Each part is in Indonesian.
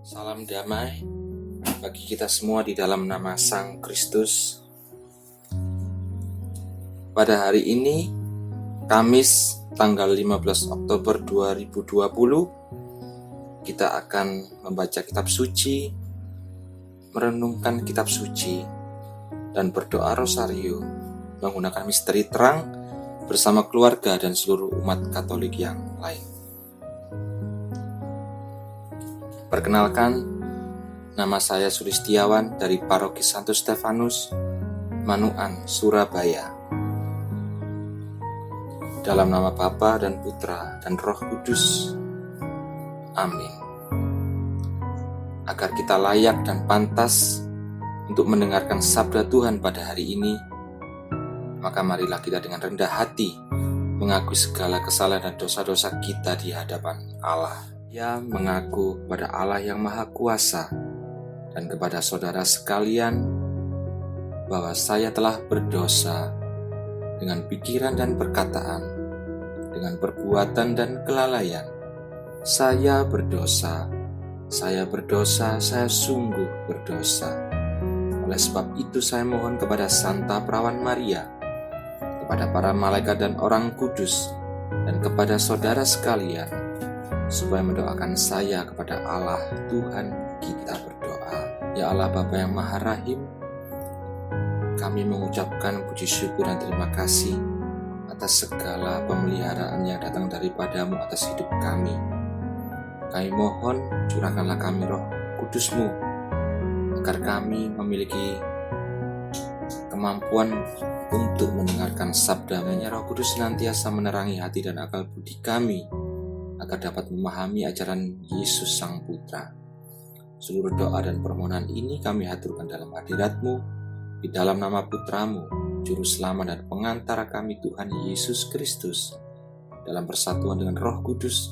Salam damai bagi kita semua di dalam nama Sang Kristus. Pada hari ini, Kamis tanggal 15 Oktober 2020, kita akan membaca kitab suci, merenungkan kitab suci, dan berdoa rosario menggunakan misteri terang bersama keluarga dan seluruh umat Katolik yang lain. Perkenalkan, nama saya Sulistiawan dari Paroki Santo Stefanus, Manuan, Surabaya. Dalam nama Bapa dan Putra dan Roh Kudus. Amin. Agar kita layak dan pantas untuk mendengarkan sabda Tuhan pada hari ini, maka marilah kita dengan rendah hati mengakui segala kesalahan dan dosa-dosa kita di hadapan Allah. Ia mengaku kepada Allah yang Maha Kuasa dan kepada saudara sekalian bahwa saya telah berdosa dengan pikiran dan perkataan, dengan perbuatan dan kelalaian. Saya berdosa, saya sungguh berdosa. Oleh sebab itu saya mohon kepada Santa Perawan Maria, kepada para malaikat dan orang kudus, dan kepada saudara sekalian, supaya mendoakan saya kepada Allah Tuhan kita berdoa. Ya Allah Bapa yang Maha Rahim, kami mengucapkan puji syukur dan terima kasih atas segala pemeliharaan yang datang daripadamu atas hidup kami. Kami mohon curahkanlah kami Roh Kudus-Mu, agar kami memiliki kemampuan untuk mendengarkan sabda-Mu. Roh Kudus senantiasa menerangi hati dan akal budi kami, agar dapat memahami ajaran Yesus Sang Putra. Seluruh doa dan permohonan ini kami haturkan dalam hadirat-Mu, di dalam nama Putra-Mu, Juru Selamat dan Pengantara kami Tuhan Yesus Kristus, dalam persatuan dengan Roh Kudus,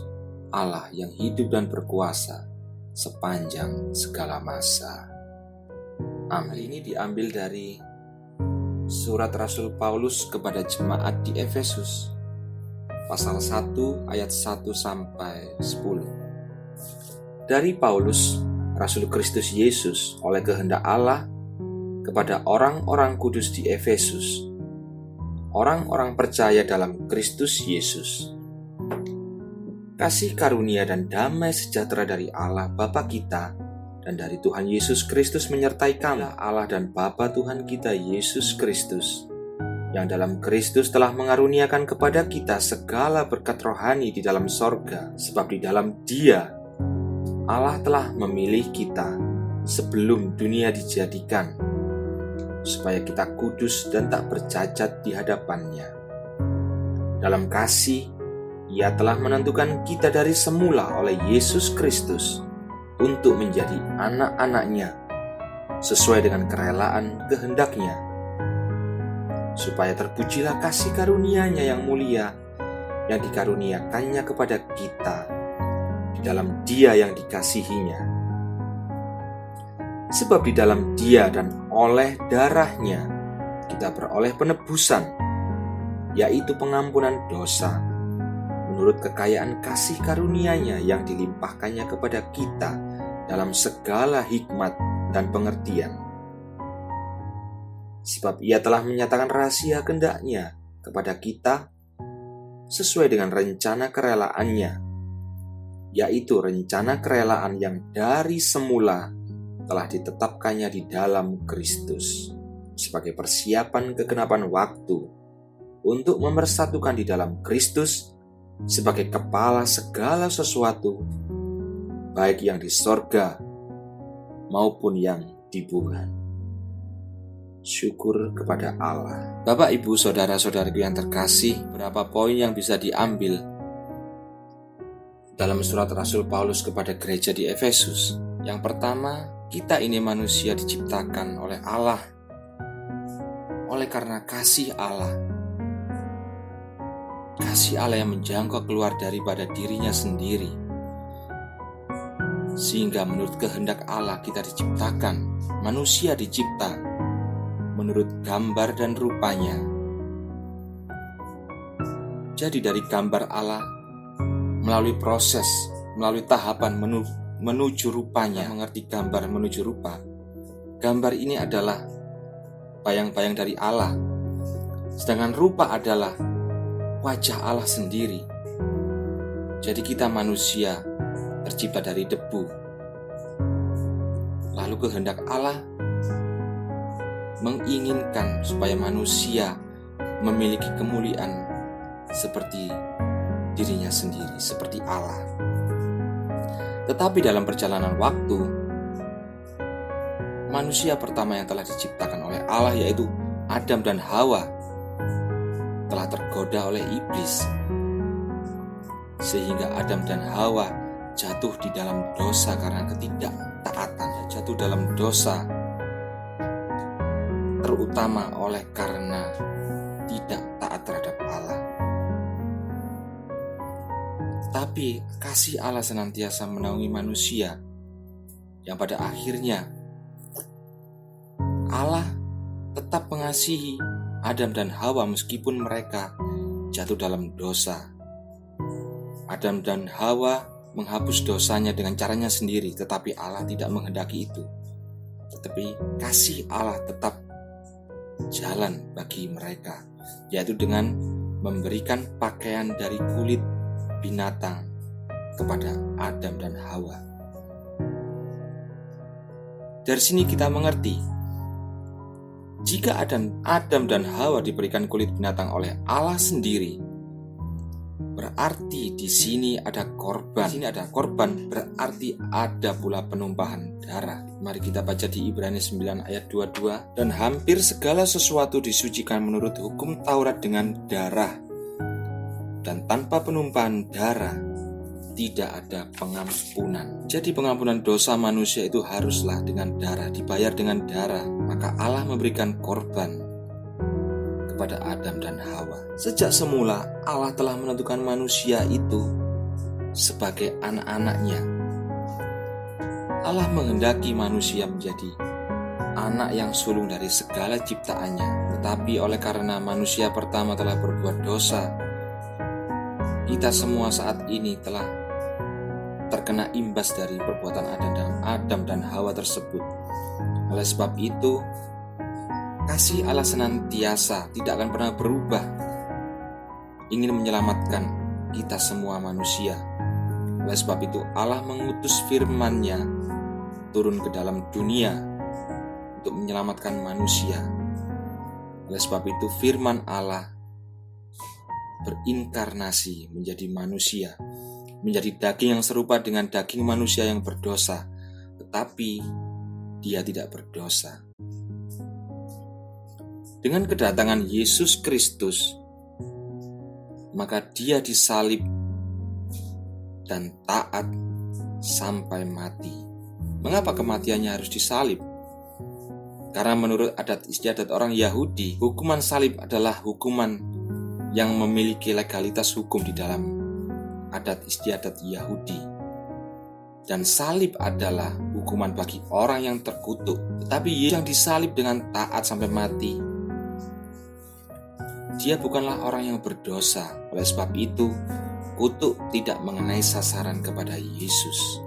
Allah yang hidup dan berkuasa sepanjang segala masa. Amin. Ini diambil dari surat Rasul Paulus kepada jemaat di Efesus, pasal 1 ayat 1-10. Dari Paulus, Rasul Kristus Yesus oleh kehendak Allah, kepada orang-orang kudus di Efesus, orang-orang percaya dalam Kristus Yesus. Kasih karunia dan damai sejahtera dari Allah Bapa kita dan dari Tuhan Yesus Kristus menyertai kamu. Allah dan Bapa Tuhan kita Yesus Kristus, yang dalam Kristus telah mengaruniakan kepada kita segala berkat rohani di dalam sorga, sebab di dalam Dia Allah telah memilih kita sebelum dunia dijadikan, supaya kita kudus dan tak bercacat di hadapan-Nya. Dalam kasih, Ia telah menentukan kita dari semula oleh Yesus Kristus untuk menjadi anak-anak-Nya, sesuai dengan kerelaan kehendak-Nya, supaya terpujilah kasih karunia-Nya yang mulia yang dikaruniakannya kepada kita di dalam Dia yang dikasihi-Nya. Sebab di dalam Dia dan oleh darah-Nya kita beroleh penebusan, yaitu pengampunan dosa, menurut kekayaan kasih karunia-Nya yang dilimpahkannya kepada kita dalam segala hikmat dan pengertian. Sebab Ia telah menyatakan rahasia kehendak-Nya kepada kita sesuai dengan rencana kerelaan-Nya, yaitu rencana kerelaan yang dari semula telah ditetapkannya di dalam Kristus sebagai persiapan kegenapan waktu, untuk memersatukan di dalam Kristus sebagai kepala segala sesuatu, baik yang di sorga maupun yang di bumi. Syukur kepada Allah. Bapak, Ibu, saudara-saudariku yang terkasih, berapa poin yang bisa diambil dalam surat Rasul Paulus kepada gereja di Efesus? Yang pertama, kita ini manusia diciptakan oleh Allah, oleh karena kasih Allah. Kasih Allah yang menjangkau keluar daripada dirinya sendiri, sehingga menurut kehendak Allah kita diciptakan, manusia dicipta menurut gambar dan rupanya. Jadi dari gambar Allah, melalui proses, melalui tahapan menuju rupanya. Mengerti gambar menuju rupa. Gambar ini adalah bayang-bayang dari Allah. Sedangkan rupa adalah wajah Allah sendiri. Jadi kita manusia tercipta dari debu. Lalu kehendak Allah menginginkan supaya manusia memiliki kemuliaan seperti dirinya sendiri, seperti Allah. Tetapi dalam perjalanan waktu, manusia pertama yang telah diciptakan oleh Allah, yaitu Adam dan Hawa, telah tergoda oleh iblis, sehingga Adam dan Hawa jatuh di dalam dosa karena ketidaktaatan. Jatuh dalam dosa terutama oleh karena tidak taat terhadap Allah. Tapi kasih Allah senantiasa menaungi manusia, yang pada akhirnya Allah tetap mengasihi Adam dan Hawa meskipun mereka jatuh dalam dosa. Adam dan Hawa menghapus dosanya dengan caranya sendiri, tetapi Allah tidak menghendaki itu. Tetapi kasih Allah tetap jalan bagi mereka, yaitu dengan memberikan pakaian dari kulit binatang kepada Adam dan Hawa. Dari sini kita mengerti, jika Adam dan Hawa diberikan kulit binatang oleh Allah sendiri, berarti di sini ada korban. Di sini ada korban, berarti ada pula penumpahan darah. Mari kita baca di Ibrani 9 ayat 22. Dan hampir segala sesuatu disucikan menurut hukum Taurat dengan darah. Dan tanpa penumpahan darah tidak ada pengampunan. Jadi pengampunan dosa manusia itu haruslah dengan darah, dibayar dengan darah. Maka Allah memberikan korban kepada Adam dan Hawa. Sejak semula Allah telah menentukan manusia itu sebagai anak-anaknya. Allah menghendaki manusia menjadi anak yang sulung dari segala ciptaannya. Tetapi oleh karena manusia pertama telah berbuat dosa, kita semua saat ini telah terkena imbas dari perbuatan Adam dan Hawa tersebut. Oleh sebab itu, kasih Allah senantiasa tidak akan pernah berubah, ingin menyelamatkan kita semua manusia. Oleh sebab itu Allah mengutus firman-Nya turun ke dalam dunia untuk menyelamatkan manusia. Oleh sebab itu firman Allah berinkarnasi menjadi manusia, menjadi daging yang serupa dengan daging manusia yang berdosa, tetapi Dia tidak berdosa. Dengan kedatangan Yesus Kristus, maka Dia disalib dan taat sampai mati. Mengapa kematiannya harus disalib? Karena menurut adat istiadat orang Yahudi, hukuman salib adalah hukuman yang memiliki legalitas hukum di dalam adat istiadat Yahudi. Dan salib adalah hukuman bagi orang yang terkutuk. Tetapi Yesus yang disalib dengan taat sampai mati, Dia bukanlah orang yang berdosa. Oleh sebab itu, kutuk tidak mengenai sasaran kepada Yesus.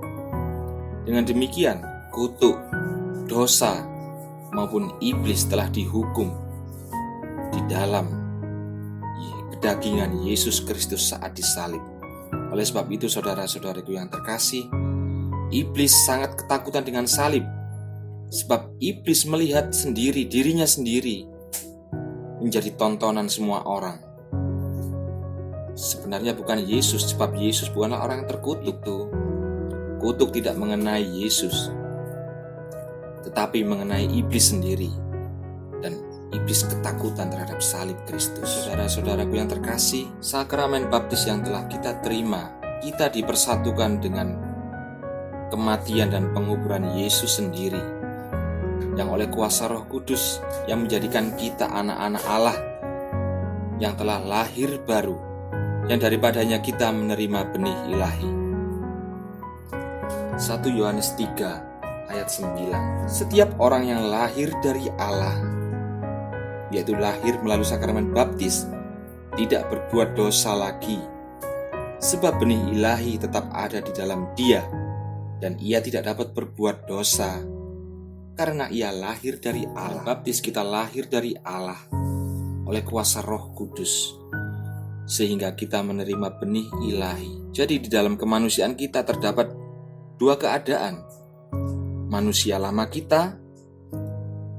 Dengan demikian, kutuk, dosa, maupun iblis telah dihukum di dalam kedagingan Yesus Kristus saat disalib. Oleh sebab itu, saudara-saudariku yang terkasih, iblis sangat ketakutan dengan salib. Sebab iblis melihat sendiri, dirinya sendiri menjadi tontonan semua orang. Sebenarnya bukan Yesus, sebab Yesus bukanlah orang yang terkutuk. Kutuk tidak mengenai Yesus, tetapi mengenai iblis sendiri. Dan iblis ketakutan terhadap salib Kristus. Saudara-saudaraku yang terkasih, sakramen baptis yang telah kita terima, kita dipersatukan dengan kematian dan penguburan Yesus sendiri, yang oleh kuasa Roh Kudus yang menjadikan kita anak-anak Allah yang telah lahir baru, yang daripadanya kita menerima benih ilahi. 1 Yohanes 3 ayat 9. Setiap orang yang lahir dari Allah, yaitu lahir melalui sakramen baptis, tidak berbuat dosa lagi, sebab benih ilahi tetap ada di dalam dia, dan ia tidak dapat berbuat dosa karena ia lahir dari Allah. Baptis kita lahir dari Allah oleh kuasa Roh Kudus, sehingga kita menerima benih ilahi. Jadi di dalam kemanusiaan kita terdapat dua keadaan, manusia lama kita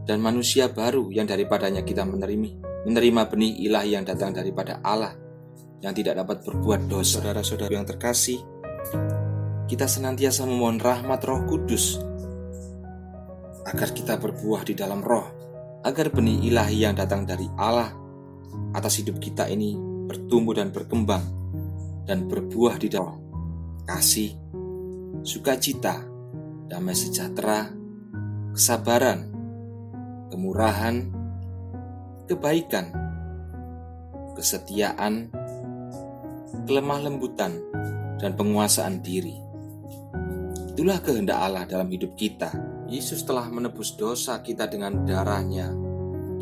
dan manusia baru yang daripadanya kita menerima benih ilahi yang datang daripada Allah yang tidak dapat berbuat dosa. Saudara-saudara yang terkasih, kita senantiasa memohon rahmat Roh Kudus agar kita berbuah di dalam roh, agar benih ilahi yang datang dari Allah atas hidup kita ini bertumbuh dan berkembang dan berbuah di dalam kasih, sukacita, damai sejahtera, kesabaran, kemurahan, kebaikan, kesetiaan, kelemah lembutan, dan penguasaan diri. Itulah kehendak Allah dalam hidup kita. Yesus telah menebus dosa kita dengan darah-Nya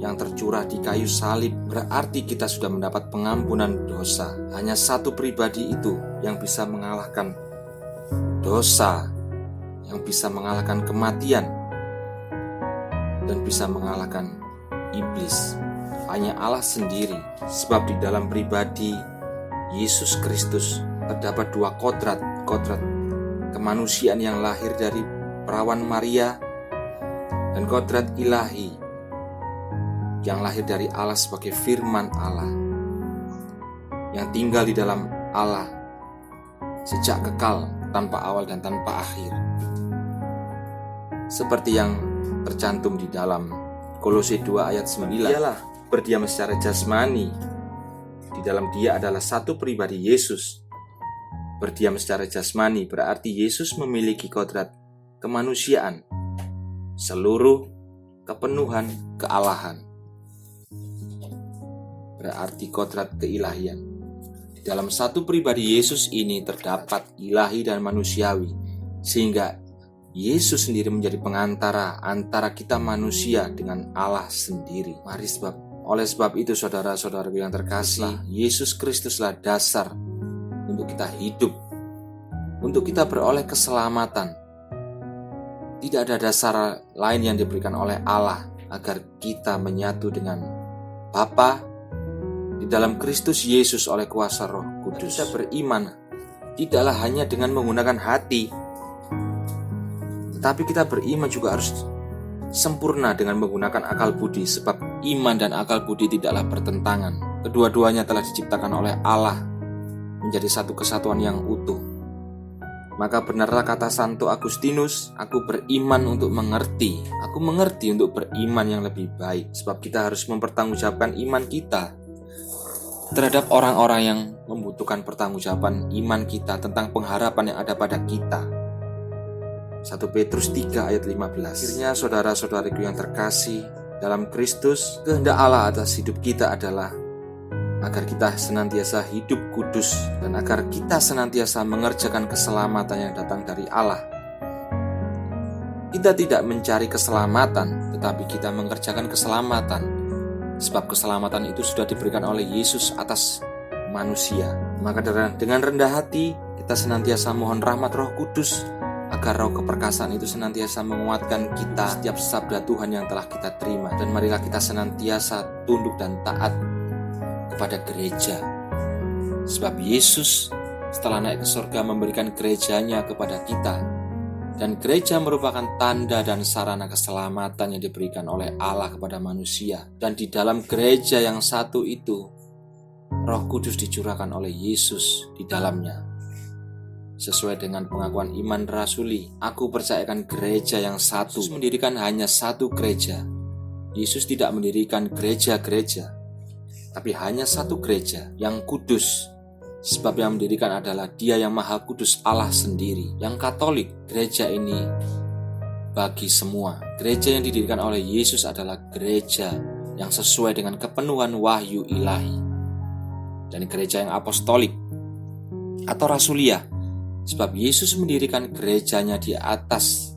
yang tercurah di kayu salib. Berarti kita sudah mendapat pengampunan dosa. Hanya satu pribadi itu yang bisa mengalahkan dosa, yang bisa mengalahkan kematian, dan bisa mengalahkan iblis. Hanya Allah sendiri. Sebab di dalam pribadi Yesus Kristus terdapat dua kodrat kemanusiaan yang lahir dari perawan Maria dan kodrat ilahi yang lahir dari Allah sebagai firman Allah yang tinggal di dalam Allah sejak kekal, tanpa awal dan tanpa akhir, seperti yang tercantum di dalam Kolose 2 ayat 9. Dialah berdiam secara jasmani, di dalam Dia adalah satu pribadi Yesus. Berdiam secara jasmani berarti Yesus memiliki kodrat kemanusiaan, seluruh kepenuhan kealahan. Berarti kodrat keilahian. Di dalam satu pribadi Yesus ini terdapat ilahi dan manusiawi, sehingga Yesus sendiri menjadi pengantara antara kita manusia dengan Allah sendiri. Oleh sebab itu saudara-saudaraku yang terkasih, Yesus Kristuslah dasar untuk kita hidup, untuk kita beroleh keselamatan. Tidak ada dasar lain yang diberikan oleh Allah agar kita menyatu dengan Bapa di dalam Kristus Yesus oleh kuasa Roh Kudus. Kita beriman tidaklah hanya dengan menggunakan hati, tetapi kita beriman juga harus sempurna dengan menggunakan akal budi, sebab iman dan akal budi tidaklah bertentangan. Kedua-duanya telah diciptakan oleh Allah menjadi satu kesatuan yang utuh. Maka benarlah kata Santo Agustinus, aku beriman untuk mengerti. Aku mengerti untuk beriman yang lebih baik. Sebab kita harus mempertanggungjawabkan iman kita terhadap orang-orang yang membutuhkan pertanggungjawaban iman kita tentang pengharapan yang ada pada kita. 1 Petrus 3 ayat 15. Akhirnya saudara-saudariku yang terkasih dalam Kristus, kehendak Allah atas hidup kita adalah agar kita senantiasa hidup kudus dan agar kita senantiasa mengerjakan keselamatan yang datang dari Allah. Kita tidak mencari keselamatan, tetapi kita mengerjakan keselamatan, sebab keselamatan itu sudah diberikan oleh Yesus atas manusia. Maka dengan rendah hati kita senantiasa mohon rahmat Roh Kudus agar roh keperkasaan itu senantiasa menguatkan kita setiap sabda Tuhan yang telah kita terima. Dan marilah kita senantiasa tunduk dan taat kepada gereja, sebab Yesus setelah naik ke surga memberikan gerejanya kepada kita, dan gereja merupakan tanda dan sarana keselamatan yang diberikan oleh Allah kepada manusia. Dan di dalam gereja yang satu itu Roh Kudus dicurahkan oleh Yesus di dalamnya. Sesuai dengan pengakuan iman rasuli, aku percayakan gereja yang satu. Yesus mendirikan hanya satu gereja. Yesus tidak mendirikan gereja-gereja, tapi hanya satu gereja yang kudus, sebab yang mendirikan adalah Dia yang Maha Kudus, Allah sendiri. Yang Katolik, gereja ini bagi semua. Gereja yang didirikan oleh Yesus adalah gereja yang sesuai dengan kepenuhan wahyu ilahi. Dan gereja yang apostolik atau rasulia, sebab Yesus mendirikan gerejanya di atas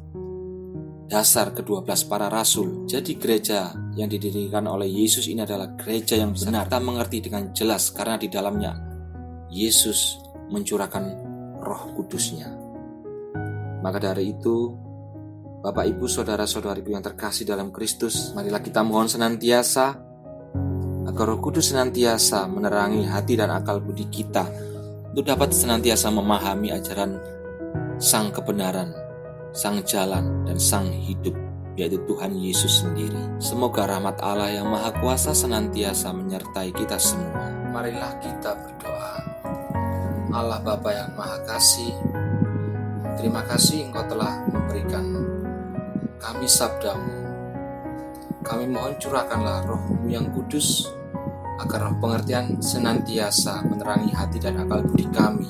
dasar ke-12 para rasul. Jadi gereja yang didirikan oleh Yesus ini adalah gereja yang benar. Kita mengerti dengan jelas karena di dalamnya Yesus mencurahkan Roh Kudus-Nya. Maka dari itu, Bapak, Ibu, Saudara-saudariku yang terkasih dalam Kristus, marilah kita mohon senantiasa agar Roh Kudus senantiasa menerangi hati dan akal budi kita untuk dapat senantiasa memahami ajaran Sang kebenaran, Sang jalan, dan Sang hidup, yaitu Tuhan Yesus sendiri. Semoga rahmat Allah yang Maha Kuasa senantiasa menyertai kita semua. Marilah kita berdoa. Allah Bapa yang Maha Kasih, terima kasih Engkau telah memberikan kami sabda-Mu. Kami mohon curahkanlah Roh-Mu yang kudus, agar roh pengertian senantiasa menerangi hati dan akal budi kami.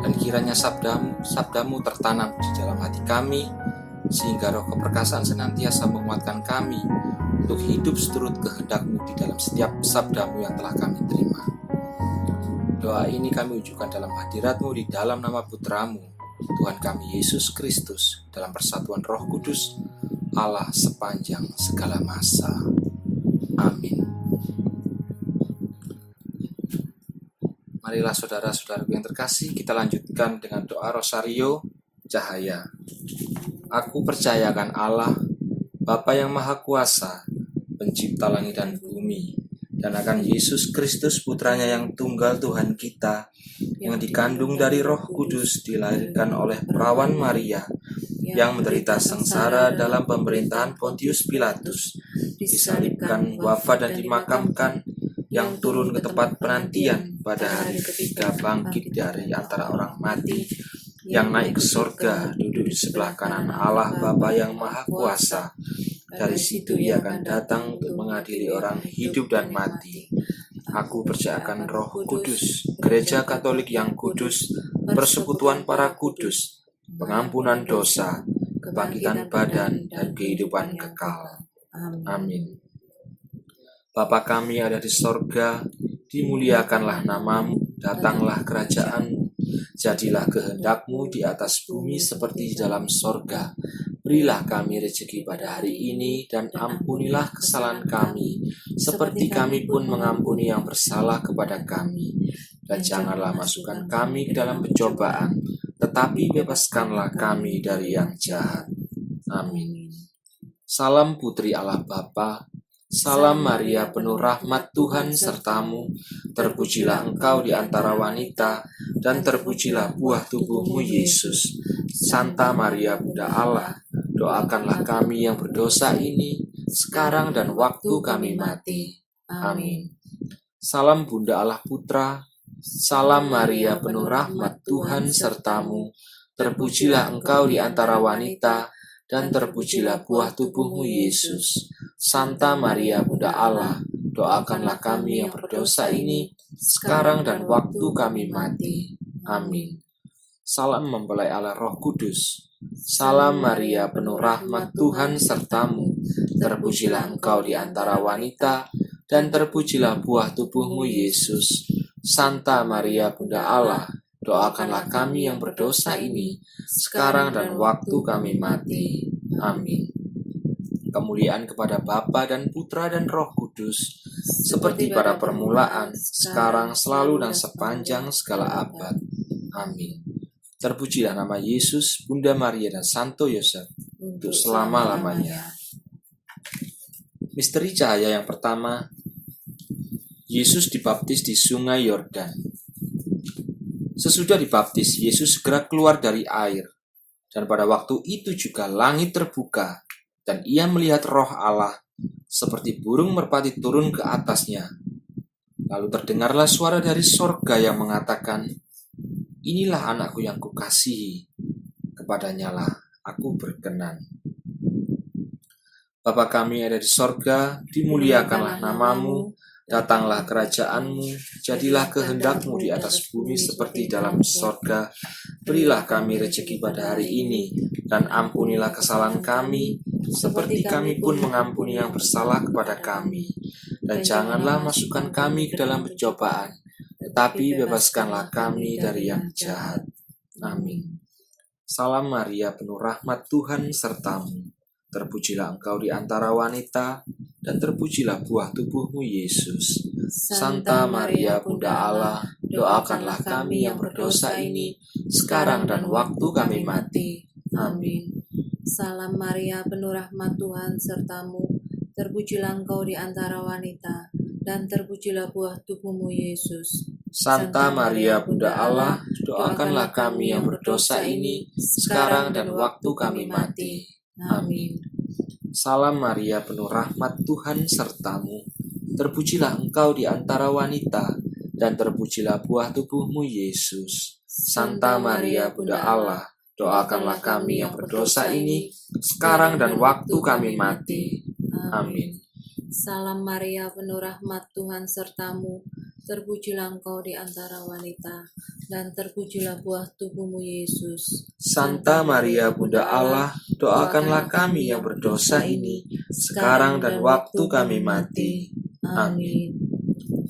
Dan kiranya sabda-Mu tertanam di dalam hati kami, sehingga roh keperkasaan senantiasa menguatkan kami untuk hidup seturut kehendak-Mu di dalam setiap sabda-Mu yang telah kami terima. Doa ini kami ujukan dalam hadirat-Mu di dalam nama Putra-Mu, Tuhan kami Yesus Kristus, dalam persatuan Roh Kudus, Allah sepanjang segala masa. Amin. Marilah saudara-saudaraku yang terkasih, kita lanjutkan dengan doa Rosario Cahaya. Aku percayakan Allah, Bapa yang Maha Kuasa, pencipta langit dan bumi, dan akan Yesus Kristus Putranya yang tunggal Tuhan kita, yang dikandung dari Roh Kudus, dilahirkan oleh perawan Maria, yang menderita sengsara dalam pemerintahan Pontius Pilatus, disalibkan, wafat dan dimakamkan, yang turun ke tempat penantian pada hari ketiga bangkit dari antara orang mati, yang naik ke sorga, duduk di sebelah kanan Allah Bapa yang Maha Kuasa. Dari situ Ia akan datang untuk mengadili orang hidup dan mati. Aku percayakan Roh Kudus, Gereja Katolik yang kudus, persekutuan para kudus, pengampunan dosa, kebangkitan badan, dan kehidupan kekal. Amin. Bapa kami ada di sorga, dimuliakanlah nama-Mu, datanglah kerajaan-Mu, jadilah kehendak-Mu di atas bumi seperti di dalam sorga. Berilah kami rezeki pada hari ini, dan ampunilah kesalahan kami, seperti kami pun mengampuni yang bersalah kepada kami. Dan janganlah masukkan kami ke dalam pencobaan, tetapi bebaskanlah kami dari yang jahat. Amin. Salam Putri Allah Bapa, salam Maria penuh rahmat Tuhan sertamu, terpujilah engkau di antara wanita, dan terpujilah buah tubuhmu Yesus. Santa Maria Bunda Allah, doakanlah kami yang berdosa ini, sekarang dan waktu kami mati. Amin. Salam Bunda Allah Putra, salam Maria penuh rahmat Tuhan sertamu, terpujilah engkau di antara wanita, dan terpujilah buah tubuhmu Yesus. Santa Maria Bunda Allah, doakanlah kami yang berdosa ini, sekarang dan waktu kami mati. Amin. Salam mempelai Allah Roh Kudus. Salam Maria penuh rahmat Tuhan sertamu, terpujilah engkau di antara wanita, dan terpujilah buah tubuhmu Yesus. Santa Maria Bunda Allah, doakanlah kami yang berdosa ini, sekarang dan waktu kami mati. Amin. Kemuliaan kepada Bapa dan Putra dan Roh Kudus, seperti pada permulaan, sekarang, selalu, dan sepanjang segala abad. Amin. Terpujilah nama Yesus, Bunda Maria, dan Santo Yosef, untuk selama-lamanya. Misteri cahaya yang pertama, Yesus dibaptis di Sungai Yordan. Sesudah dibaptis, Yesus segera keluar dari air, dan pada waktu itu juga langit terbuka, dan Ia melihat Roh Allah seperti burung merpati turun ke atasnya. Lalu terdengarlah suara dari sorga yang mengatakan, "Inilah anakku yang kukasihi, kepadanya lah aku berkenan." Bapa kami ada di sorga, dimuliakanlah nama-Mu, datanglah kerajaan-Mu, jadilah kehendak-Mu di atas bumi seperti dalam sorga. Berilah kami rezeki pada hari ini, dan ampunilah kesalahan kami, seperti kami pun mengampuni yang bersalah kepada kami. Dan janganlah masukkan kami ke dalam pencobaan, tetapi bebaskanlah kami dari yang jahat. Amin. Salam Maria penuh rahmat Tuhan sertamu, terpujilah engkau di antara wanita, dan terpujilah buah tubuhmu Yesus. Santa Maria Bunda Allah, doakanlah kami yang berdosa ini, sekarang dan waktu kami mati. Amin. Salam Maria, penuh rahmat Tuhan sertamu, terpujilah engkau di antara wanita, dan terpujilah buah tubuhmu Yesus. Santa Maria, Bunda Allah, doakanlah kami yang berdosa ini, sekarang dan waktu kami mati. Amin. Salam Maria, penuh rahmat Tuhan sertamu, terpujilah engkau di antara wanita, dan terpujilah buah tubuhmu Yesus. Santa Maria, Bunda Allah, doakanlah kami yang berdosa ini, sekarang dan waktu kami mati. Amin. Salam Maria, penuh rahmat Tuhan sertamu, terpujilah engkau di antara wanita, dan terpujilah buah tubuhmu Yesus. Santa Maria, Bunda Allah, doakanlah kami yang berdosa ini, sekarang dan waktu kami mati. Amin.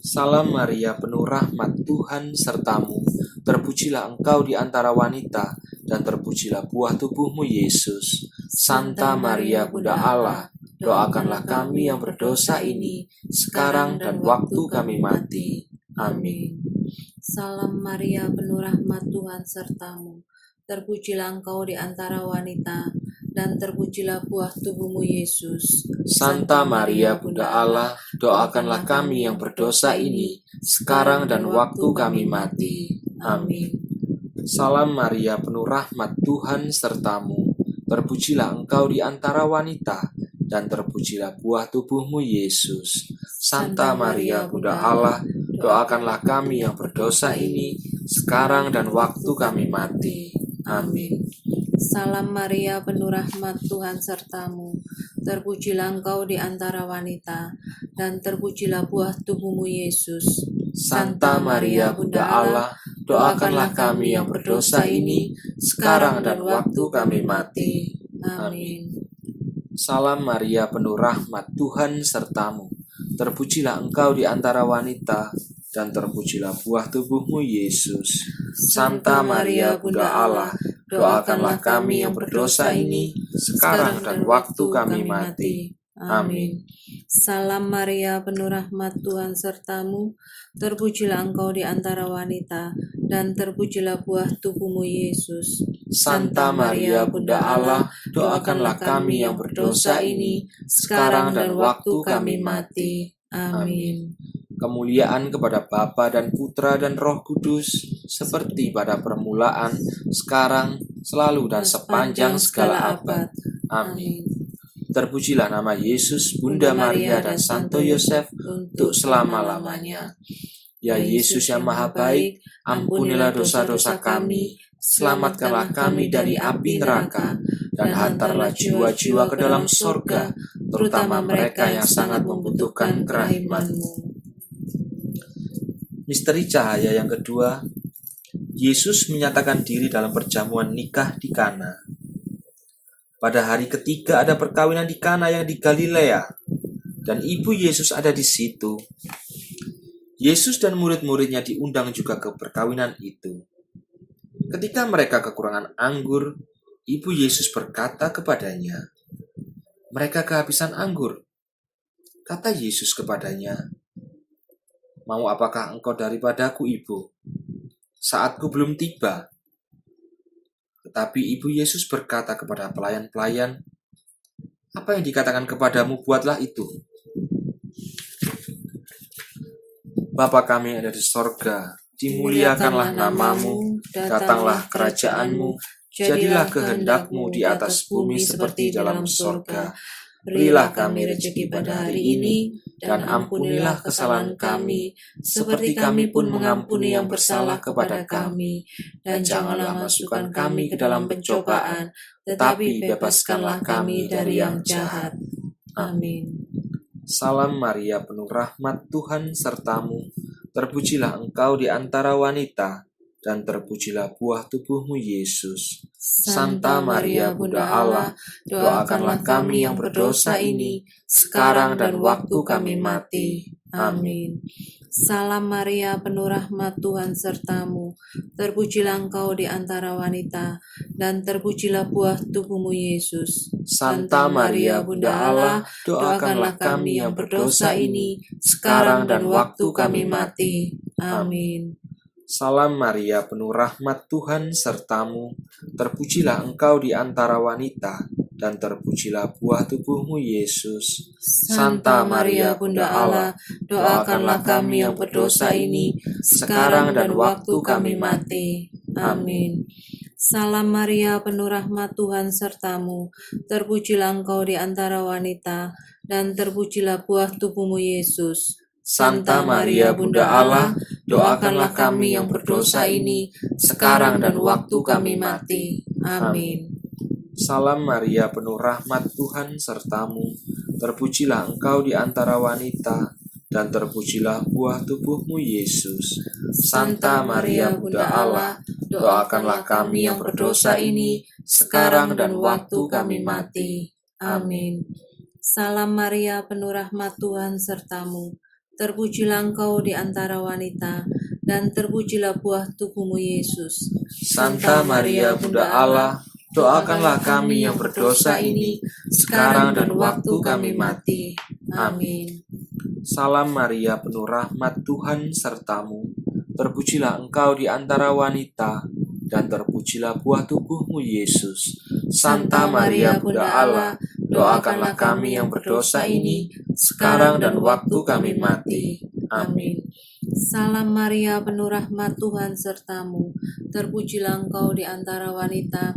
Salam Maria, penuh rahmat Tuhan sertamu, terpujilah engkau di antara wanita, dan terpujilah buah tubuhmu Yesus. Santa Maria, Bunda Allah, doakanlah kami yang berdosa ini, sekarang dan waktu kami mati. Amin. Salam Maria, penuh rahmat Tuhan sertamu, terpujilah engkau di antara wanita, dan terpujilah buah tubuhmu Yesus. Santa Maria, Bunda Allah, doakanlah kami yang berdosa ini, sekarang dan waktu kami mati. Amin. Salam Maria, penuh rahmat Tuhan sertamu, terpujilah engkau di antara wanita, dan terpujilah buah tubuhmu Yesus. Santa Maria, Bunda Allah, doakanlah kami yang berdosa ini, sekarang dan waktu kami mati. Amin. Salam Maria, penuh rahmat Tuhan sertamu, terpujilah engkau di antara wanita, dan terpujilah buah tubuhmu Yesus. Santa Maria, Bunda Allah, doakanlah kami yang berdosa ini, sekarang dan waktu kami mati. Amin. Salam Maria, penuh rahmat Tuhan sertamu, terpujilah engkau di antara wanita, dan terpujilah buah tubuhmu Yesus. Santa Maria, Bunda Allah, doakanlah kami yang berdosa ini, sekarang dan waktu kami mati. Amin. Salam Maria, penuh rahmat Tuhan sertamu, terpujilah engkau di antara wanita, dan terpujilah buah tubuhmu Yesus. Santa Maria, Bunda Allah, doakanlah kami yang berdosa ini, sekarang dan waktu kami mati. Amin. Kemuliaan kepada Bapa dan Putra dan Roh Kudus, seperti pada permulaan, sekarang, selalu dan sepanjang segala abad. Amin. Terpujilah nama Yesus, Bunda Maria dan Santo Yosef, untuk selama-lamanya. Ya Yesus yang Maha Baik, ampunilah dosa-dosa kami, selamatkanlah kami dari api neraka, dan hantarlah jiwa-jiwa ke dalam surga, terutama mereka yang sangat membutuhkan kerahiman-Mu. Misteri cahaya yang kedua, Yesus menyatakan diri dalam perjamuan nikah di Kana. Pada hari ketiga ada perkawinan di Kana yang di Galilea, dan ibu Yesus ada di situ. Yesus dan murid-muridnya diundang juga ke perkawinan itu. Ketika mereka kekurangan anggur, ibu Yesus berkata kepadanya, "Mereka kehabisan anggur." Kata Yesus kepadanya, "Mau apakah engkau daripadaku, ibu? Saatku belum tiba." Tetapi ibu Yesus berkata kepada pelayan-pelayan, "Apa yang dikatakan kepadamu, buatlah itu." Bapa kami yang ada di sorga, dimuliakanlah namamu, datanglah kerajaanmu, jadilah kehendak-Mu di atas bumi seperti dalam sorga. Berilah kami rezeki pada hari ini, dan ampunilah kesalahan kami, seperti kami pun mengampuni yang bersalah kepada kami. Dan janganlah masukkan kami ke dalam pencobaan, tetapi bebaskanlah kami dari yang jahat. Amin. Salam Maria, penuh rahmat Tuhan sertamu, terpujilah engkau di antara wanita, dan terpujilah buah tubuhmu Yesus. Santa Maria, Bunda Allah, doakanlah kami yang berdosa ini, sekarang dan waktu kami mati. Amin. Salam Maria, penuh rahmat Tuhan sertamu, terpujilah engkau di antara wanita, dan terpujilah buah tubuhmu Yesus. Santa Maria, Bunda Allah, doakanlah kami yang berdosa ini, sekarang dan waktu kami mati. Amin. Salam Maria, penuh rahmat Tuhan sertamu, terpujilah engkau di antara wanita, dan terpujilah buah tubuhmu Yesus. Santa Maria Bunda Allah, doakanlah kami yang berdosa ini, sekarang dan waktu kami mati. Amin. Salam Maria, penuh rahmat Tuhan sertamu, terpujilah engkau di antara wanita, dan terpujilah buah tubuhmu Yesus. Santa Maria Bunda Allah, doakanlah kami yang berdosa ini, sekarang dan waktu kami mati. Amin. Salam Maria, penuh rahmat Tuhan sertamu, terpujilah engkau di antara wanita, dan terpujilah buah tubuhmu Yesus. Santa Maria Bunda Allah, doakanlah kami yang berdosa ini, sekarang dan waktu kami mati. Amin. Salam Maria, penuh rahmat Tuhan sertamu, terpujilah engkau di antara wanita, dan terpujilah buah tubuhmu Yesus. Santa Maria Bunda Allah, doakanlah kami yang berdosa ini, sekarang dan waktu kami mati. Amin. Salam Maria, penuh rahmat Tuhan sertamu, terpujilah engkau di antara wanita, dan terpujilah buah tubuhmu Yesus. Santa Maria Bunda Allah, doakanlah kami yang berdosa ini, sekarang dan waktu kami mati. Amin. Salam Maria, penuh rahmat Tuhan sertamu, terpujilah engkau di antara wanita,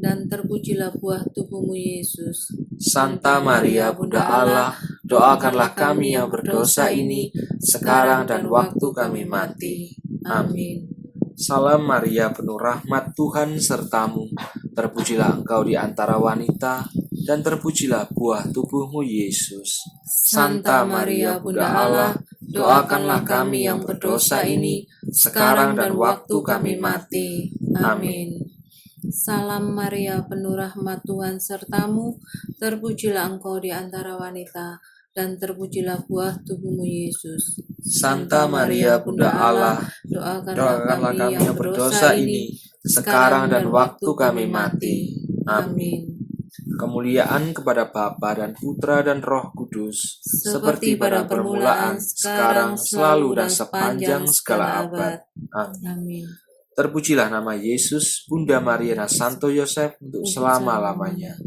dan terpujilah buah tubuhmu Yesus. Santa Maria Bunda Allah, doakanlah kami yang berdosa ini, sekarang dan waktu kami mati. Amin. Salam Maria, penuh rahmat Tuhan sertamu, terpujilah engkau di antara wanita, dan terpujilah buah tubuhmu Yesus. Santa Maria Bunda Allah, doakanlah kami yang berdosa ini, sekarang dan waktu kami mati. Amin. Salam Maria, penuh rahmat Tuhan sertamu, terpujilah engkau di antara wanita, dan terpujilah buah tubuhmu Yesus. Santa Maria Bunda Allah, doakanlah kami yang berdosa ini, sekarang dan waktu kami mati. Amin. Kemuliaan kepada Bapa dan Putra dan Roh Kudus, seperti pada permulaan, sekarang, selalu, dan sepanjang segala abad. Amin. Amin. Terpujilah nama Yesus, Bunda Maria dan Santo Yosef untuk selama-lamanya.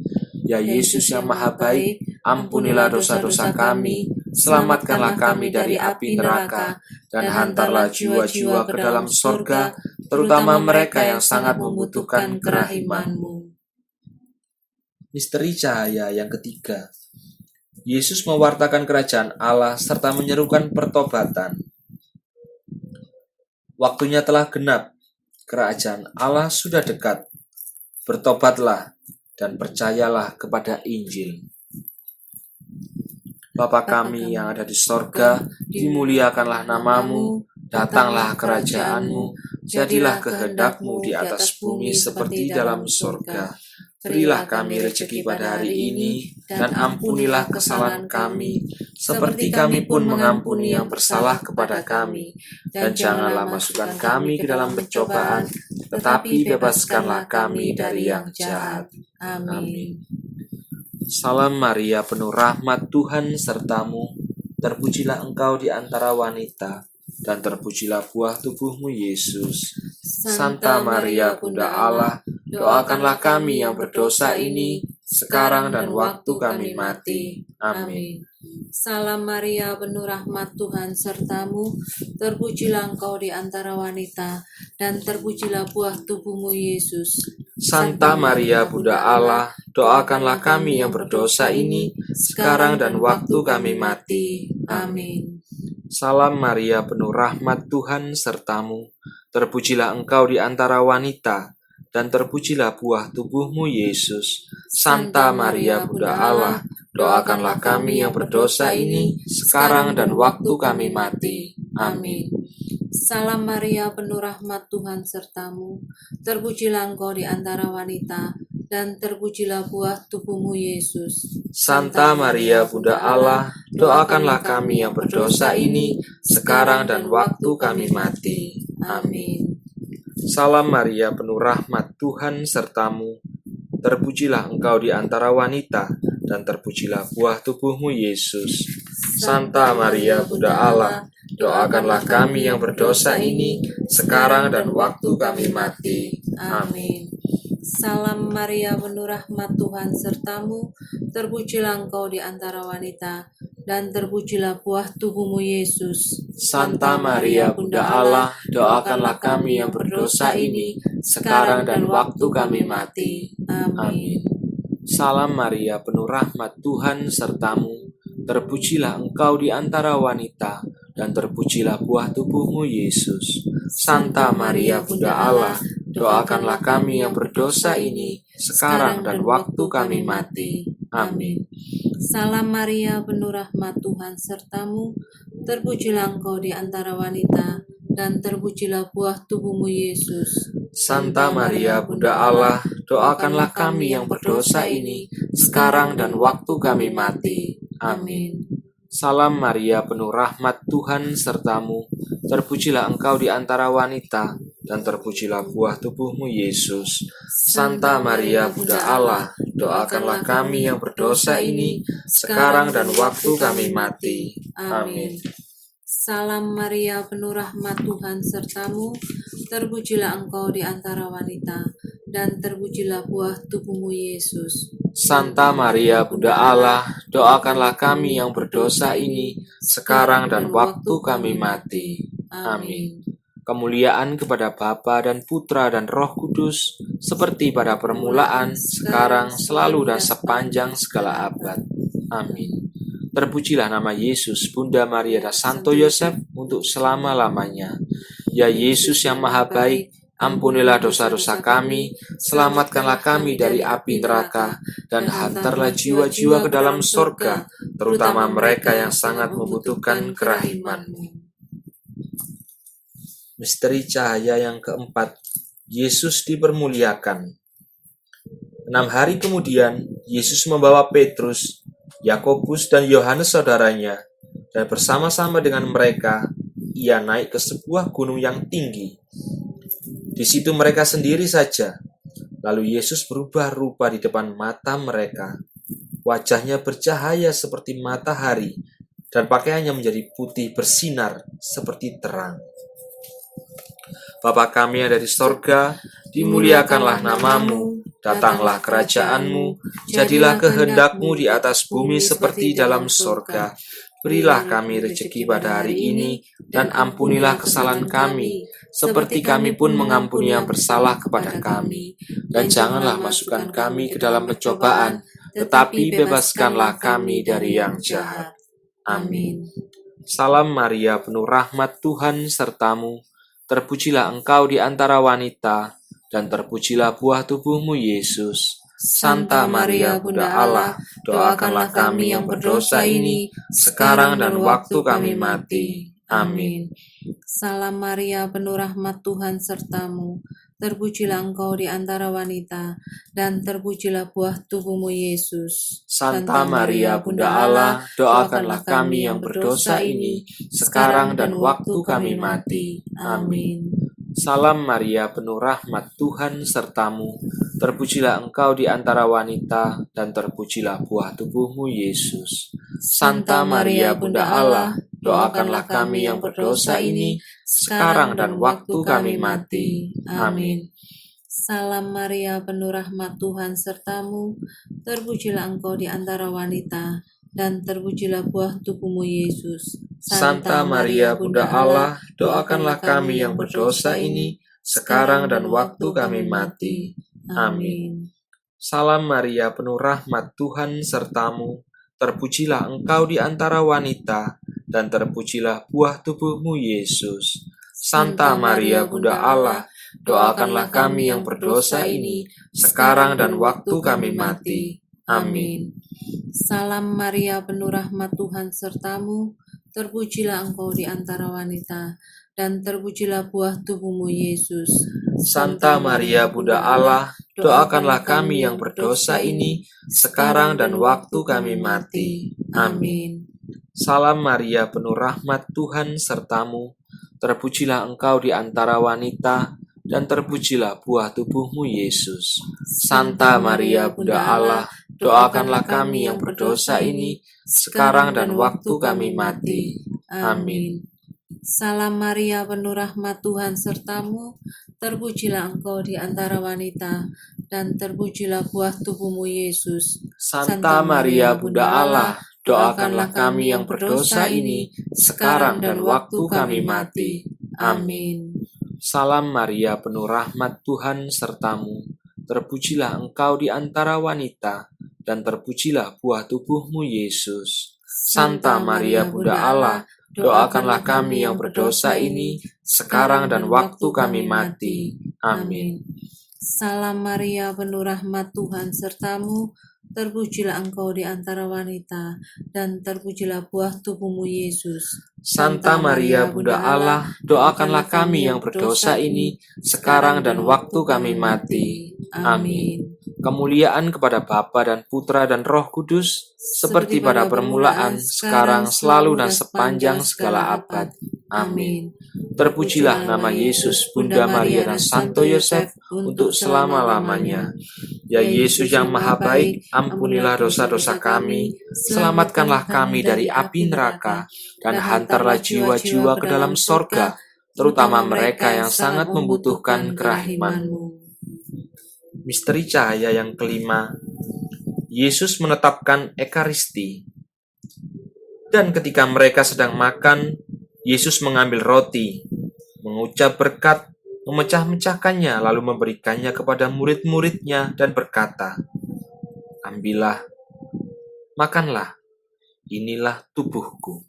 Ya Yesus yang maha baik, ampunilah dosa-dosa kami, selamatkanlah kami dari api neraka, dan hantarlah jiwa-jiwa ke dalam sorga, terutama mereka yang sangat membutuhkan kerahiman-Mu. Misteri cahaya yang ketiga. Yesus mewartakan kerajaan Allah serta menyerukan pertobatan. Waktunya telah genap, kerajaan Allah sudah dekat. Bertobatlah dan percayalah kepada Injil. Bapa kami yang ada di sorga, dimuliakanlah namamu, datanglah kerajaanmu, jadilah kehendak-Mu di atas bumi seperti dalam sorga. Berilah kami rezeki pada hari ini, dan ampunilah kesalahan kami, seperti kami pun mengampuni yang bersalah kepada kami. Dan janganlah masukkan kami ke dalam pencobaan, tetapi bebaskanlah kami dari yang jahat. Amin. Salam Maria, penuh rahmat Tuhan sertamu, terpujilah engkau di antara wanita, dan terpujilah buah tubuhmu Yesus. Santa Maria Bunda Allah, doakanlah kami yang berdosa ini, sekarang dan waktu kami mati. Amin. Salam Maria, penuh rahmat Tuhan sertamu, terpujilah engkau di antara wanita, dan terpujilah buah tubuhmu Yesus. Santa Maria Bunda Allah, doakanlah kami yang berdosa ini, sekarang dan waktu kami mati. Amin. Salam Maria, penuh rahmat Tuhan sertamu, terpujilah engkau di antara wanita, dan terpujilah buah tubuhmu Yesus. Santa Maria Bunda Allah, doakanlah kami yang berdosa ini, sekarang dan waktu kami mati. Amin. Salam Maria, penuh rahmat Tuhan sertamu, terpujilah engkau di antara wanita, dan terpujilah buah tubuhmu Yesus. Santa Maria Bunda Allah, doakanlah kami yang berdosa ini, sekarang dan waktu kami mati. Amin. Salam Maria, penuh rahmat Tuhan sertamu, terpujilah engkau di antara wanita, dan terpujilah buah tubuhmu Yesus. Santa Maria Bunda Allah, doakanlah kami yang berdosa ini, sekarang dan waktu kami mati. Amin. Salam Maria, penuh rahmat, Tuhan sertamu, terpujilah engkau di antara wanita, dan terpujilah buah tubuhmu Yesus. Santa Maria, Bunda Allah, doakanlah kami yang berdosa ini, sekarang dan waktu kami mati. Amin. Salam Maria, penuh rahmat, Tuhan sertamu, terpujilah engkau di antara wanita, dan terpujilah buah tubuhmu Yesus. Santa Maria, Bunda Allah, doakanlah kami yang berdosa ini, sekarang dan waktu kami mati. Amin. Salam Maria, penuh rahmat, Tuhan sertamu, terpujilah engkau di antara wanita, dan terpujilah buah tubuhmu Yesus. Santa Maria, Bunda Allah, doakanlah kami yang berdosa ini, sekarang dan waktu kami mati. Amin. Salam Maria, penuh rahmat, Tuhan sertamu, terpujilah engkau di antara wanita, dan terpujilah buah tubuhmu Yesus. Santa Maria, Bunda Allah, doakanlah kami yang berdosa ini, sekarang dan waktu kami mati. Amin. Salam Maria, penuh rahmat, Tuhan sertamu, terpujilah engkau di antara wanita, dan terpujilah buah tubuhmu Yesus. Santa Maria, Bunda Allah, doakanlah kami yang berdosa ini, sekarang dan waktu kami mati. Amin. Kemuliaan kepada Bapa dan Putra dan Roh Kudus, seperti pada permulaan, sekarang, selalu dan sepanjang segala abad. Amin. Terpujilah nama Yesus, Bunda Maria dan Santo Yosef untuk selama-lamanya. Ya Yesus yang maha baik, ampunilah dosa-dosa kami, selamatkanlah kami dari api neraka, dan hantarlah jiwa-jiwa ke dalam sorga, terutama mereka yang sangat membutuhkan kerahiman-Mu. Misteri cahaya yang keempat, Yesus dipermuliakan. 6 hari kemudian, Yesus membawa Petrus, Yakobus dan Yohanes saudaranya, dan bersama-sama dengan mereka, ia naik ke sebuah gunung yang tinggi. Di situ mereka sendiri saja. Lalu Yesus berubah rupa di depan mata mereka. Wajahnya bercahaya seperti matahari, dan pakaiannya menjadi putih bersinar seperti terang. Bapa kami yang ada di sorga, dimuliakanlah namamu, datanglah kerajaan-Mu, jadilah kehendak-Mu di atas bumi seperti dalam sorga. Berilah kami rezeki pada hari ini, dan ampunilah kesalahan kami, seperti kami pun mengampuni yang bersalah kepada kami. Dan janganlah masukkan kami ke dalam pencobaan, tetapi bebaskanlah kami dari yang jahat. Amin. Salam Maria, penuh rahmat, Tuhan sertamu, terpujilah engkau di antara wanita, dan terpujilah buah tubuhmu Yesus. Santa Maria, Bunda Allah, doakanlah kami yang berdosa ini, sekarang dan waktu kami mati. Amin. Salam Maria, penuh rahmat, Tuhan sertamu, terpujilah engkau di antara wanita, dan terpujilah buah tubuhmu Yesus. Santa Maria, Bunda Allah, doakanlah kami yang berdosa ini, sekarang dan waktu kami mati. Amin. Salam Maria, penuh rahmat, Tuhan sertamu, terpujilah engkau di antara wanita, dan terpujilah buah tubuhmu Yesus. Santa Maria, Bunda Allah, doakanlah kami yang berdosa ini, sekarang dan waktu kami mati. Amin. Salam Maria, penuh rahmat, Tuhan sertamu, terpujilah engkau di antara wanita, dan terpujilah buah tubuhmu Yesus. Santa Maria, Bunda Allah, doakanlah kami yang berdosa ini, sekarang dan waktu kami mati. Amin. Salam Maria, penuh rahmat, Tuhan sertamu, terpujilah engkau di antara wanita, dan terpujilah buah tubuhmu Yesus. Santa Maria, Bunda Allah, doakanlah kami yang berdosa ini, sekarang dan waktu kami mati. Amin. Salam Maria, penuh rahmat, Tuhan sertamu, terpujilah engkau di antara wanita, dan terpujilah buah tubuhmu Yesus. Santa Maria, Bunda Allah, doakanlah kami yang berdosa ini, sekarang dan waktu kami mati. Amin. Salam Maria, penuh rahmat, Tuhan sertamu, terpujilah engkau di antara wanita, dan terpujilah buah tubuhmu Yesus. Santa Maria, Bunda Allah, doakanlah kami yang berdosa ini, sekarang dan waktu kami mati. Amin. Salam Maria, penuh rahmat Tuhan sertamu, terpujilah engkau di antara wanita, dan terpujilah buah tubuhmu Yesus. Santa Maria, Bunda Allah, doakanlah kami yang berdosa ini, sekarang dan waktu kami mati. Amin. Salam Maria, penuh rahmat Tuhan sertamu, terpujilah engkau di antara wanita, dan terpujilah buah tubuhmu Yesus. Santa Maria, Bunda Allah, doakanlah kami yang berdosa ini, sekarang dan waktu kami mati. Amin. Salam Maria, penuh rahmat Tuhan sertamu, terpujilah engkau di antara wanita, dan terpujilah buah tubuhmu Yesus. Santa Maria, Bunda Allah, doakanlah kami yang berdosa ini, sekarang dan waktu kami mati. Amin. Kemuliaan kepada Bapa dan Putra dan Roh Kudus, seperti pada permulaan, sekarang, selalu, dan sepanjang segala abad. Amin. Terpujilah nama Yesus, Bunda Maria dan Santo Yosef, untuk selama-lamanya. Ya Yesus yang maha baik, ampunilah dosa-dosa kami, selamatkanlah kami dari api neraka, dan hantarlah jiwa-jiwa ke dalam sorga, terutama mereka yang sangat membutuhkan kerahiman-Mu. Misteri cahaya yang kelima, Yesus menetapkan Ekaristi. Dan ketika mereka sedang makan, Yesus mengambil roti, mengucap berkat, memecah-mecahkannya, lalu memberikannya kepada murid-muridnya dan berkata, "Ambillah, makanlah, inilah tubuhku."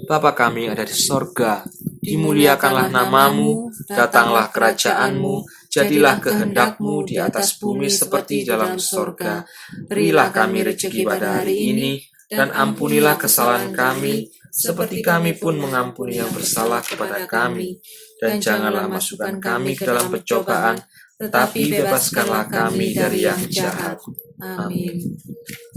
Bapa kami yang ada di sorga, dimuliakanlah namamu, datanglah kerajaanmu, jadilah kehendak-Mu di atas bumi seperti dalam sorga. Berilah kami rezeki pada hari ini, dan ampunilah kesalahan kami, seperti kami pun mengampuni yang bersalah kepada kami. Dan janganlah masukkan kami ke dalam pencobaan, tetapi bebaskanlah kami dari yang jahat. Amin.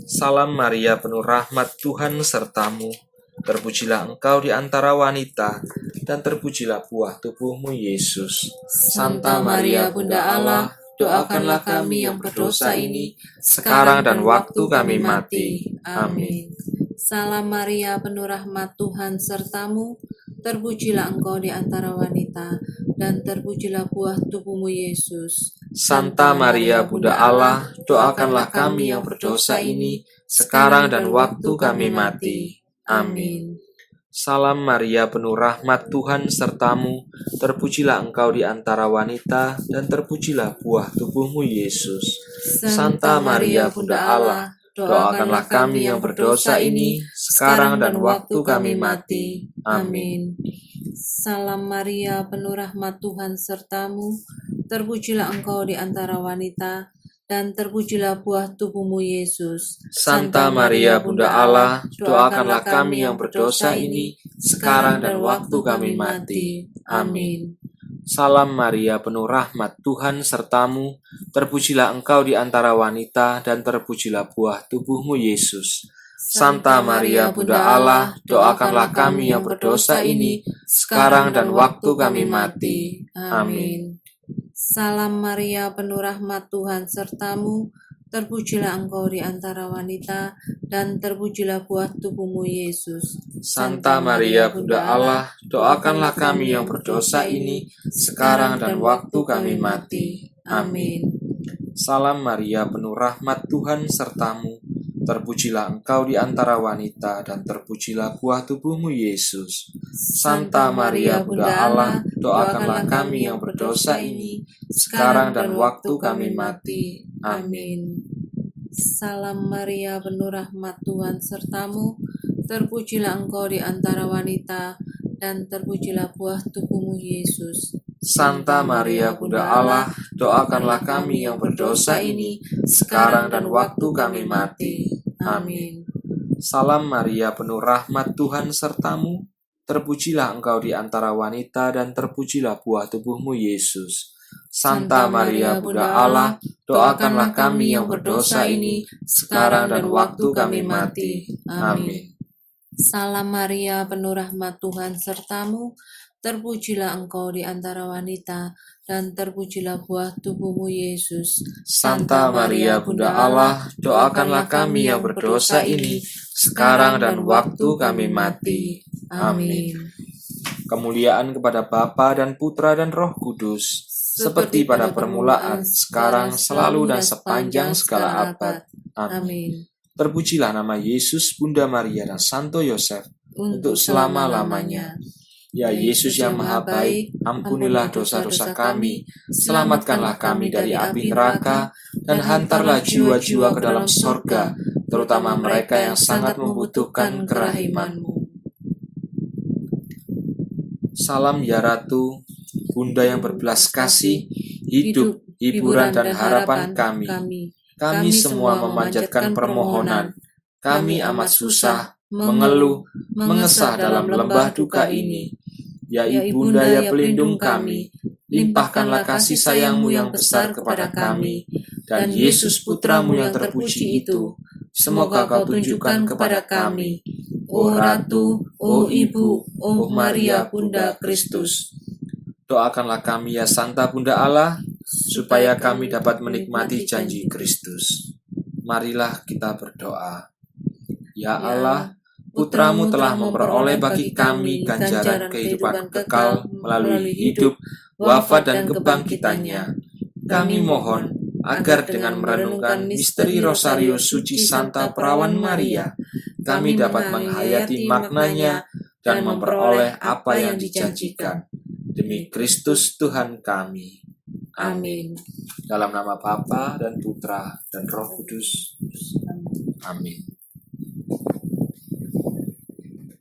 Salam Maria, penuh rahmat Tuhan sertamu, terpujilah engkau di antara wanita, dan terpujilah buah tubuhmu Yesus. Santa Maria, Bunda Allah, doakanlah kami yang berdosa ini, sekarang dan waktu kami mati. Amin. Salam Maria, penuh rahmat Tuhan sertamu, terpujilah engkau di antara wanita, dan terpujilah buah tubuhmu Yesus. Santa Maria, Bunda Allah, doakanlah kami yang berdosa ini, sekarang dan waktu kami mati. Amin. Salam Maria, penuh rahmat Tuhan sertamu, terpujilah engkau di antara wanita, dan terpujilah buah tubuhmu Yesus. Santa Maria, Bunda Allah, doakanlah kami yang berdosa ini, sekarang dan waktu kami mati. Amin. Salam Maria, penuh rahmat Tuhan sertamu, terpujilah engkau di antara wanita, dan terpujilah buah tubuhmu Yesus. Santa Maria, Bunda Allah, doakanlah kami yang berdosa ini, sekarang dan waktu kami mati. Amin. Salam Maria, penuh rahmat Tuhan sertamu, terpujilah engkau di antara wanita, dan terpujilah buah tubuhmu Yesus. Santa Maria, Bunda Allah, doakanlah kami yang berdosa ini, sekarang dan waktu kami mati. Amin. Salam Maria, penuh rahmat Tuhan sertamu, terpujilah engkau di antara wanita, dan terpujilah buah tubuhmu Yesus. Santa Maria, Bunda Allah, doakanlah kami yang berdosa ini, sekarang dan waktu kami mati. Amin. Salam Maria, penuh rahmat Tuhan sertamu, terpujilah engkau di antara wanita, dan terpujilah buah tubuhmu Yesus. Santa Maria, Bunda Allah, doakanlah kami yang berdosa ini, sekarang dan waktu kami mati. Amin. Salam Maria, penuh rahmat Tuhan sertamu, terpujilah engkau di antara wanita, dan terpujilah buah tubuhmu Yesus. Santa Maria, Bunda Allah, doakanlah kami yang berdosa ini, sekarang dan waktu kami mati. Amin. Salam Maria, penuh rahmat Tuhan sertamu, terpujilah engkau di antara wanita, dan terpujilah buah tubuhmu Yesus. Santa Maria, Bunda Allah, doakanlah kami yang berdosa ini, sekarang dan waktu kami mati. Amin. Salam Maria, penuh rahmat Tuhan sertamu, terpujilah engkau di antara wanita, dan terpujilah buah tubuhmu Yesus. Santa Maria, Bunda Allah, doakanlah kami yang berdosa ini, sekarang dan waktu kami mati. Amin. Kemuliaan kepada Bapa dan Putra dan Roh Kudus, seperti pada permulaan, sekarang, selalu, dan sepanjang segala abad. Amin. Amin. Terpujilah nama Yesus, Bunda Maria, dan Santo Yosef, untuk selama-lamanya. Ya Yesus yang Maha Baik, ampunilah dosa-dosa kami, selamatkanlah kami dari api neraka, dan hantarlah jiwa-jiwa ke dalam sorga, terutama mereka yang sangat membutuhkan kerahiman-Mu. Salam ya Ratu, Bunda yang berbelas kasih, hidup, hiburan, dan harapan kami. Kami semua memanjatkan permohonan. Kami amat susah, mengeluh, mengesah dalam lembah duka ini. Ya Ibunda ya pelindung kami, limpahkanlah kasih sayang-Mu yang besar kepada kami, dan Yesus Putra-Mu yang terpuji itu, semoga Kau tunjukkan kepada kami. O Ratu, O Ibu, O Maria Bunda Kristus. Doakanlah kami ya Santa Bunda Allah, supaya kami dapat menikmati janji Kristus. Marilah kita berdoa. Ya Allah, Putra-Mu telah memperoleh bagi kami ganjaran kehidupan kekal melalui hidup, wafat, dan kebangkitannya. Kami mohon agar dengan merenungkan misteri Rosario Suci Santa Perawan Maria, kami dapat menghayati maknanya dan memperoleh apa yang dijanjikan. Demi Kristus Tuhan kami. Amin. Dalam nama Bapa dan Putra dan Roh Kudus. Amin.